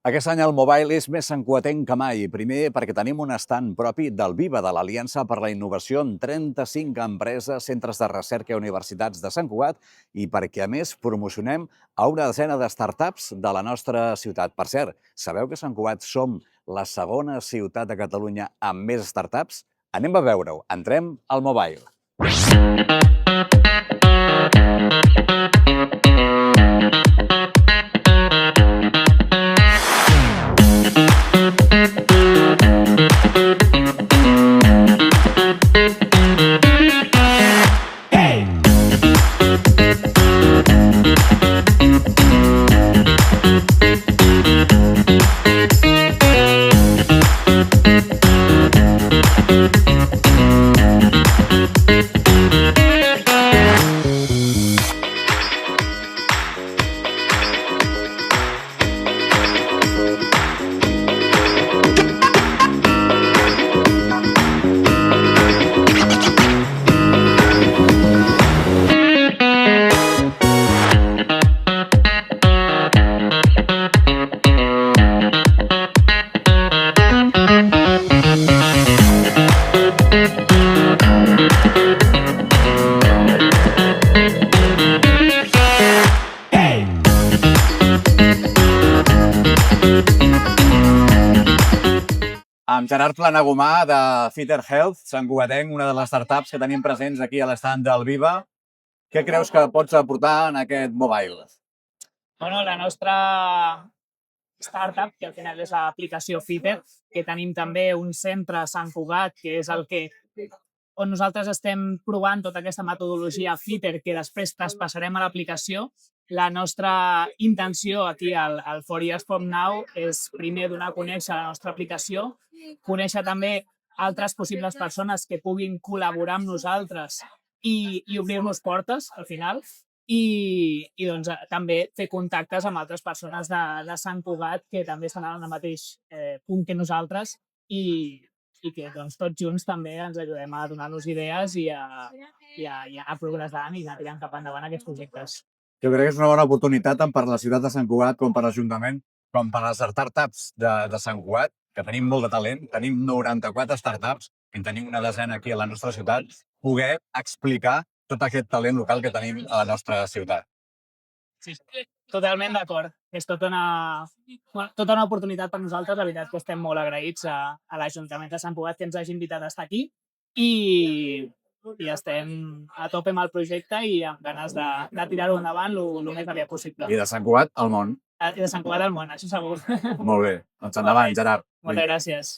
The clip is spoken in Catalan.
Aquest any el Mobile és més santcugatenc que mai. Primer, perquè tenim un estand propi del Viva, de l'Aliança per la Innovació, amb 35 empreses, centres de recerca i universitats de Sant Cugat, i perquè, a més, promocionem a una desena de startups de la nostra ciutat. Per cert, sabeu que a Sant Cugat som la segona ciutat de Catalunya amb més startups? Anem a veure-ho. Entrem al Mobile. Amb Gerard Planagumà, de Fitter Health, santcugatenc, una de les startups que tenim presents aquí a l'estand del Viva. Què creus que pots aportar en aquest Mobile? Bueno, la nostra startup, que al final és l'aplicació Fitter, que tenim també un centre a Sant Cugat, que és on nosaltres estem provant tota aquesta metodologia Fitter, que després traspassarem a l'aplicació. La nostra intenció aquí al 4 Years From Now és primer donar a conèixer la nostra aplicació, conèixer també altres possibles persones que puguin col·laborar amb nosaltres i obrir-nos portes, al final, i doncs, també fer contactes amb altres persones de Sant Cugat que també estan en el mateix punt que nosaltres i que doncs, tots junts també ens ajudem a donar-nos idees i a anar progressant i anar tirant cap endavant aquests projectes. Jo crec que és una bona oportunitat tant per la ciutat de Sant Cugat com per l'Ajuntament, com per les startups de Sant Cugat, que tenim molt de talent, tenim 94 startups, en tenim una desena aquí a la nostra ciutat, poder explicar tot aquest talent local que tenim a la nostra ciutat. Sí, totalment d'acord. És tota una oportunitat per nosaltres. La veritat que estem molt agraïts a l'Ajuntament de Sant Cugat que ens hagi invitat a estar aquí i estem a tope amb el projecte i amb ganes de tirar-ho endavant el més aviat possible. I de Sant Cugat al món. I de Sant Cugat al món, això segur. Molt bé. Doncs endavant, Gerard. Moltes gràcies.